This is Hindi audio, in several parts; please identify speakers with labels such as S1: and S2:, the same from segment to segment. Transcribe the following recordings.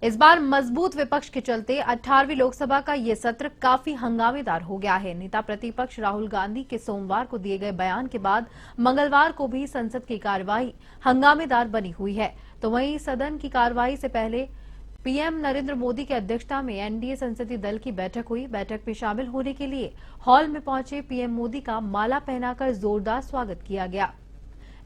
S1: इस बार मजबूत विपक्ष के चलते 18वीं लोकसभा का ये सत्र काफी हंगामेदार हो गया है। नेता प्रतिपक्ष राहुल गांधी के सोमवार को दिए गए बयान के बाद मंगलवार को भी संसद की कार्यवाही हंगामेदार बनी हुई है। तो वहीं सदन की कार्यवाही से पहले पीएम नरेंद्र मोदी की अध्यक्षता में एनडीए संसदीय दल की बैठक हुई। बैठक में शामिल होने के लिए हॉल में पहुंचे पीएम मोदी का माला पहनाकर जोरदार स्वागत किया गया।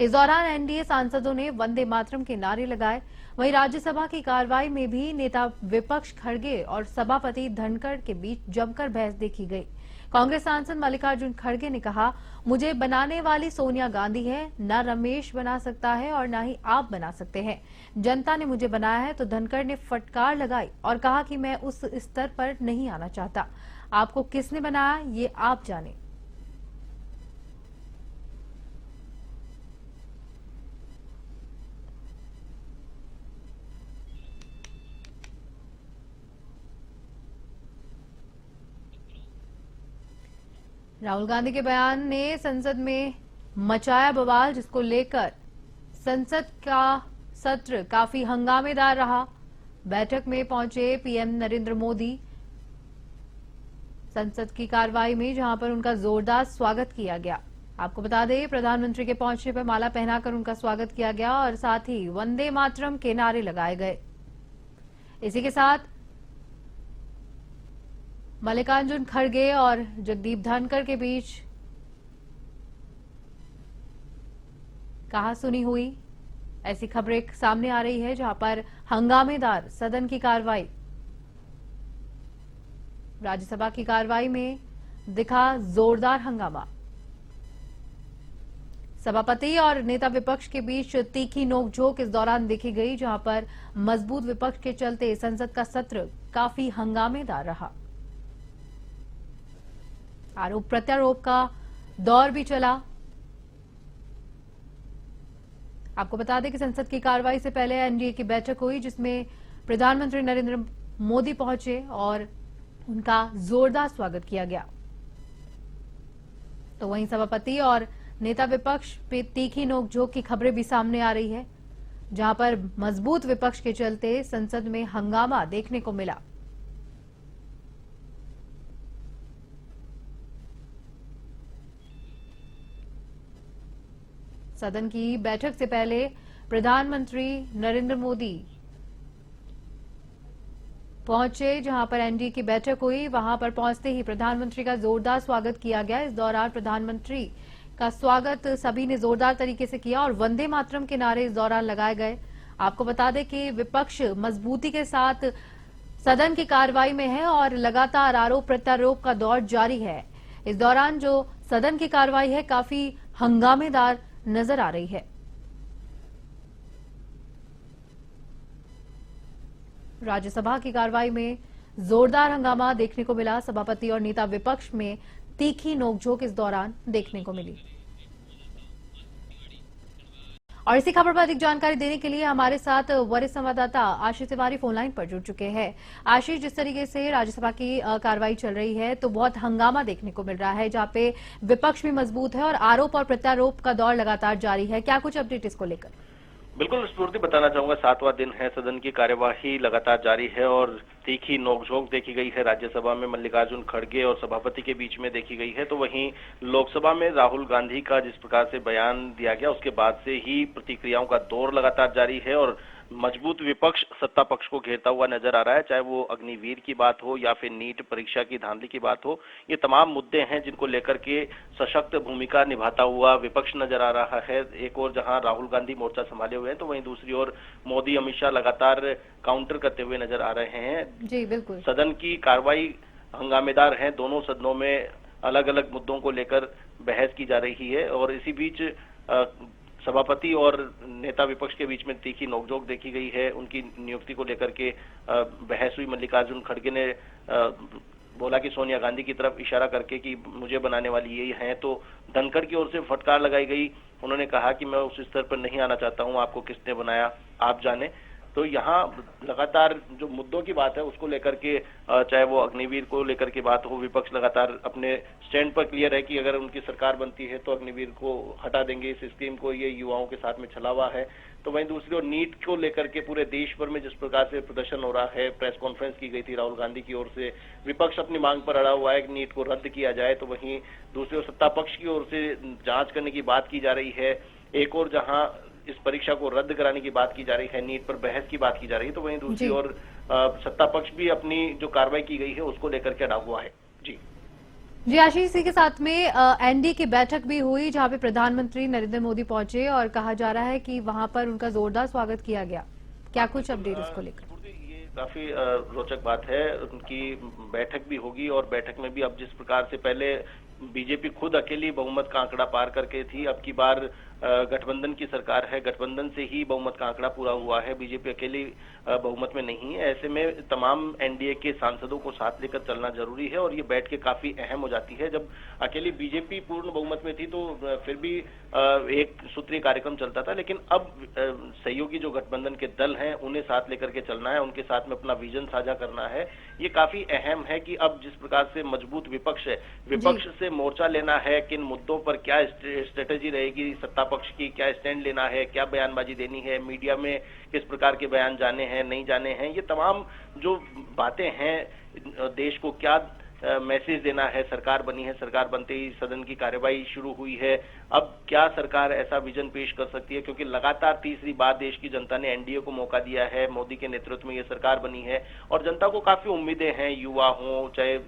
S1: इस दौरान एनडीए सांसदों ने वंदे मातरम के नारे लगाए। वहीं राज्यसभा की कार्रवाई में भी नेता विपक्ष खड़गे और सभापति धनखड़ के बीच जमकर बहस देखी गई। कांग्रेस सांसद मल्लिकार्जुन खड़गे ने कहा, मुझे बनाने वाली सोनिया गांधी है, न रमेश बना सकता है और न ही आप बना सकते हैं। जनता ने मुझे बनाया है। तो धनखड़ ने फटकार लगाई और कहा कि मैं उस स्तर पर नहीं आना चाहता। आपको किसने बनाया ये आप जाने। राहुल गांधी के बयान ने संसद में मचाया बवाल, जिसको लेकर संसद का सत्र काफी हंगामेदार रहा। बैठक में पहुंचे पीएम नरेंद्र मोदी संसद की कार्रवाई में, जहां पर उनका जोरदार स्वागत किया गया। आपको बता दें, प्रधानमंत्री के पहुंचने पर माला पहनाकर उनका स्वागत किया गया और साथ ही वंदे मातरम के नारे लगाए गए। इसी के साथ मल्लिकार्जुन खड़गे और जगदीप धनखड़ के बीच कहासुनी हुई, ऐसी खबरें सामने आ रही है, जहां पर हंगामेदार सदन की कार्रवाई, राज्यसभा की कार्रवाई में दिखा जोरदार हंगामा। सभापति और नेता विपक्ष के बीच तीखी नोकझोंक इस दौरान देखी गई, जहां पर मजबूत विपक्ष के चलते संसद का सत्र काफी हंगामेदार रहा। आरोप प्रत्यारोप का दौर भी चला। आपको बता दें कि संसद की कार्रवाई से पहले एनडीए की बैठक हुई, जिसमें प्रधानमंत्री नरेंद्र मोदी पहुंचे और उनका जोरदार स्वागत किया गया। तो वहीं सभापति और नेता विपक्ष पे तीखी नोकझोंक की खबरें भी सामने आ रही है, जहां पर मजबूत विपक्ष के चलते संसद में हंगामा देखने को मिला। सदन की बैठक से पहले प्रधानमंत्री नरेंद्र मोदी पहुंचे, जहां पर एनडीए की बैठक हुई। वहां पर पहुंचते ही प्रधानमंत्री का जोरदार स्वागत किया गया। इस दौरान प्रधानमंत्री का स्वागत सभी ने जोरदार तरीके से किया और वंदे मातरम के नारे इस दौरान लगाए गए। आपको बता दें कि विपक्ष मजबूती के साथ सदन की कार्रवाई में है और लगातार आरोप प्रत्यारोप का दौर जारी है। इस दौरान जो सदन की कार्रवाई है काफी हंगामेदार नजर आ रही है। राज्यसभा की कार्रवाई में जोरदार हंगामा देखने को मिला। सभापति और नेता विपक्ष में तीखी नोकझोंक इस दौरान देखने को मिली। और इसी खबर पर अधिक जानकारी देने के लिए हमारे साथ वरिष्ठ संवाददाता आशीष तिवारी फोनलाइन पर जुड़ चुके हैं। आशीष, जिस तरीके से राज्यसभा की कार्रवाई चल रही है, तो बहुत हंगामा देखने को मिल रहा है, जहां पे विपक्ष भी मजबूत है और आरोप और प्रत्यारोप का दौर लगातार जारी है। क्या कुछ अपडेट इसको लेकर?
S2: बिल्कुल स्फूर्ति बताना चाहूंगा, 7वां दिन है, सदन की कार्यवाही लगातार जारी है और तीखी नोकझोंक देखी गई है। राज्यसभा में मल्लिकार्जुन खड़गे और सभापति के बीच में देखी गई है, तो वहीं लोकसभा में राहुल गांधी का जिस प्रकार से बयान दिया गया, उसके बाद से ही प्रतिक्रियाओं का दौर लगातार जारी है और मजबूत विपक्ष सत्ता पक्ष को घेरता हुआ नजर आ रहा है। चाहे वो अग्निवीर की बात हो या फिर नीट परीक्षा की धांधली की बात हो, ये तमाम मुद्दे हैं जिनको लेकर के सशक्त भूमिका निभाता हुआ विपक्ष नजर आ रहा है। एक और जहां राहुल गांधी मोर्चा संभाले हुए हैं, तो वहीं दूसरी ओर मोदी अमित शाह लगातार काउंटर करते हुए नजर आ रहे हैं।
S1: जी बिल्कुल।
S2: सदन की कार्रवाई हंगामेदार है, दोनों सदनों में अलग अलग मुद्दों को लेकर बहस की जा रही है और इसी बीच सभापति और नेता विपक्ष के बीच में तीखी नोकझोंक देखी गई है। उनकी नियुक्ति को लेकर के बहस हुई। मल्लिकार्जुन खड़गे ने बोला कि सोनिया गांधी की तरफ इशारा करके कि मुझे बनाने वाली यही हैं, तो धनखड़ की ओर से फटकार लगाई गई। उन्होंने कहा कि मैं उस स्तर पर नहीं आना चाहता हूं, आपको किसने बनाया आप जाने। तो यहाँ लगातार जो मुद्दों की बात है उसको लेकर के चाहे वो अग्निवीर को लेकर के बात हो, विपक्ष लगातार अपने स्टैंड पर क्लियर है कि अगर उनकी सरकार बनती है तो अग्निवीर को हटा देंगे, इस स्कीम को, ये युवाओं के साथ में छलावा है। तो वहीं दूसरी ओर नीट को लेकर के पूरे देश भर में जिस प्रकार से प्रदर्शन हो रहा है, प्रेस कॉन्फ्रेंस की गई थी राहुल गांधी की ओर से, विपक्ष अपनी मांग पर अड़ा हुआ है कि नीट को रद्द किया जाए, तो वहीं दूसरी ओर सत्ता पक्ष की ओर से जांच करने की बात की जा रही है। एक और जहां इस परीक्षा को रद्द कराने की बात की जा रही है, नीट पर बहस की बात की जा रही है, तो वहीं दूसरी ओर सत्ता पक्ष भी अपनी जो कार्रवाई की गई है उसको लेकर के अड़ा हुआ है।
S1: जी आशीष, इसी के साथ में एनडीए की बैठक भी हुई जहां पे प्रधानमंत्री नरेंद्र मोदी पहुंचे और कहा जा रहा है कि वहां पर उनका जोरदार स्वागत किया गया। क्या कुछ अपडेट इसको लेकर?
S2: ये काफी रोचक बात है। उनकी बैठक भी होगी और बैठक में भी अब जिस प्रकार से पहले बीजेपी खुद अकेली बहुमत का आंकड़ा पार करके थी, अब की बार गठबंधन की सरकार है, गठबंधन से ही बहुमत का आंकड़ा पूरा हुआ है, बीजेपी अकेली बहुमत में नहीं है। ऐसे में तमाम एनडीए के सांसदों को साथ लेकर चलना जरूरी है और ये बैठकें काफी अहम हो जाती है। जब अकेली बीजेपी पूर्ण बहुमत में थी तो फिर भी एक सूत्रीय कार्यक्रम चलता था, लेकिन अब सहयोगी जो गठबंधन के दल हैं उन्हें साथ लेकर के चलना है, उनके साथ में अपना विजन साझा करना है। ये काफी अहम है कि अब जिस प्रकार से मजबूत विपक्ष है, विपक्ष से मोर्चा लेना है, किन मुद्दों पर क्या स्ट्रेटेजी रहेगी, सत्ता पक्ष की क्या स्टैंड लेना है, क्या बयानबाजी देनी है, मीडिया में किस प्रकार के बयान जाने हैं, नहीं जाने हैं, ये तमाम जो बातें हैं, देश को क्या मैसेज देना है। सरकार बनी है, सरकार बनते ही सदन की कार्यवाही शुरू हुई है, अब क्या सरकार ऐसा विजन पेश कर सकती है, क्योंकि लगातार तीसरी बार देश की जनता ने एनडीए को मौका दिया है, मोदी के नेतृत्व में ये सरकार बनी है और जनता को काफी उम्मीदें हैं, युवा हो, चाहे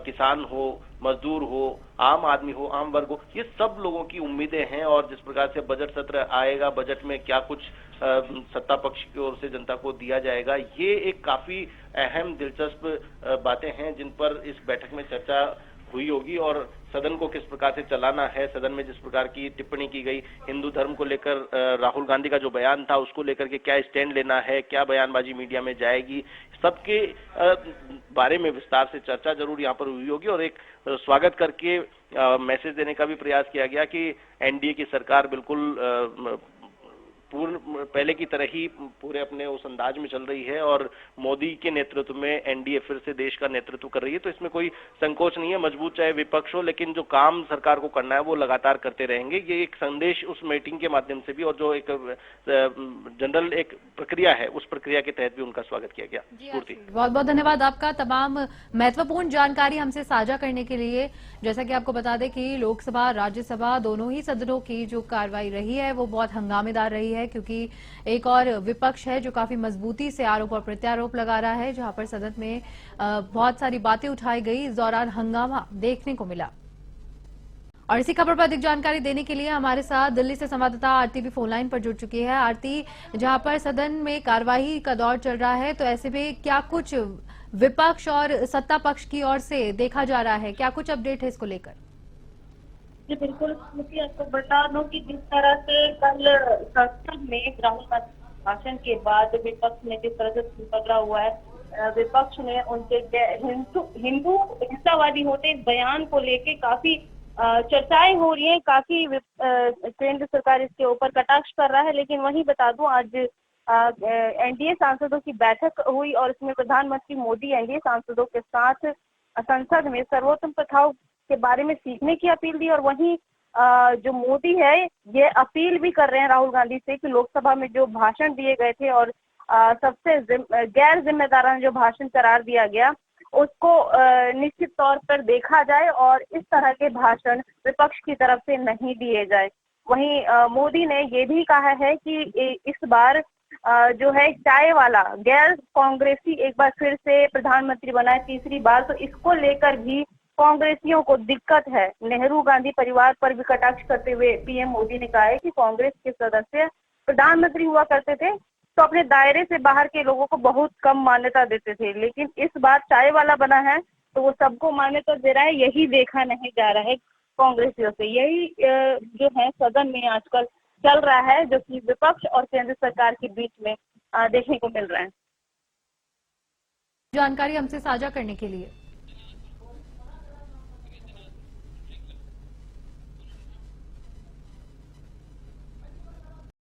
S2: किसान हो, मजदूर हो, आम आदमी हो, आम वर्ग हो, ये सब लोगों की उम्मीदें हैं। और जिस प्रकार से बजट सत्र आएगा, बजट में क्या कुछ सत्ता पक्ष की ओर से जनता को दिया जाएगा, ये एक काफी अहम दिलचस्प बातें हैं जिन पर इस बैठक में चर्चा हुई होगी। और सदन को किस प्रकार से चलाना है, सदन में जिस प्रकार की टिप्पणी की गई, हिंदू धर्म को लेकर राहुल गांधी का जो बयान था उसको लेकर के क्या स्टैंड लेना है, क्या बयानबाजी मीडिया में जाएगी, सबके बारे में विस्तार से चर्चा जरूर यहाँ पर हुई होगी। और एक स्वागत करके मैसेज देने का भी प्रयास किया गया कि एनडीए की सरकार बिल्कुल पूर्ण पहले की तरह ही पूरे अपने उस अंदाज में चल रही है और मोदी के नेतृत्व में एनडीए फिर से देश का नेतृत्व कर रही है, तो इसमें कोई संकोच नहीं है। मजबूत चाहे विपक्ष हो, लेकिन जो काम सरकार को करना है वो लगातार करते रहेंगे। ये एक संदेश उस मीटिंग के माध्यम से भी और जो एक जनरल एक प्रक्रिया है उस प्रक्रिया के तहत भी उनका स्वागत किया गया।
S1: बहुत बहुत धन्यवाद आपका तमाम महत्वपूर्ण जानकारी हमसे साझा करने के लिए। जैसा कि आपको बता दें कि लोकसभा राज्यसभा दोनों ही सदनों की जो कार्रवाई रही है वो बहुत हंगामेदार रही है, क्योंकि एक और विपक्ष है जो काफी मजबूती से आरोप और प्रत्यारोप लगा रहा है, जहां पर सदन में बहुत सारी बातें उठाई गई। इस दौरान हंगामा देखने को मिला। और इसी खबर पर अधिक जानकारी देने के लिए हमारे साथ दिल्ली से संवाददाता आरती भी फोन लाइन पर जुड़ चुकी है। आरती, जहां पर सदन में कार्यवाही का दौर चल रहा है, तो ऐसे में क्या कुछ विपक्ष और सत्ता पक्ष की ओर से देखा जा रहा है, क्या कुछ अपडेट है इसको लेकर?
S3: जी बिल्कुल, क्योंकि आपको बता दूं कि जिस तरह से कल संसद में राहुल गांधी भाषण के बाद विपक्ष ने जिस तरह से पकड़ा हुआ है, विपक्ष ने उनके हिंसावादी होते इस बयान को लेके काफी चर्चाएं हो रही हैं, काफी केंद्र सरकार इसके ऊपर कटाक्ष कर रहा है। लेकिन वहीं बता दूं आज एनडीए सांसदों की बैठक हुई और इसमें प्रधानमंत्री मोदी एनडीए सांसदों के साथ संसद में सर्वोत्तम प्रथाओं के बारे में सीखने की अपील दी। और वहीं जो मोदी है ये अपील भी कर रहे हैं राहुल गांधी से कि लोकसभा में जो भाषण दिए गए थे और सबसे गैर जिम्मेदाराना जो भाषण करार दिया गया उसको निश्चित तौर पर देखा जाए और इस तरह के भाषण विपक्ष की तरफ से नहीं दिए जाए। वहीं मोदी ने ये भी कहा है कि इस बार जो है चाय वाला गैर कांग्रेसी एक बार फिर से प्रधानमंत्री बना है तीसरी बार, तो इसको लेकर भी कांग्रेसियों को दिक्कत है। नेहरू गांधी परिवार पर भी कटाक्ष करते हुए पीएम मोदी ने कहा है कि कांग्रेस के सदस्य प्रधानमंत्री हुआ करते थे तो अपने दायरे से बाहर के लोगों को बहुत कम मान्यता देते थे, लेकिन इस बार चाय वाला बना है तो वो सबको मान्यता दे रहा है। यही देखा नहीं जा रहा है कांग्रेसियों से, यही जो है सदन में आजकल चल रहा है, जो कि विपक्ष और केंद्र सरकार के बीच में देखने को मिल रहा है।
S1: जानकारी हमसे साझा करने के लिए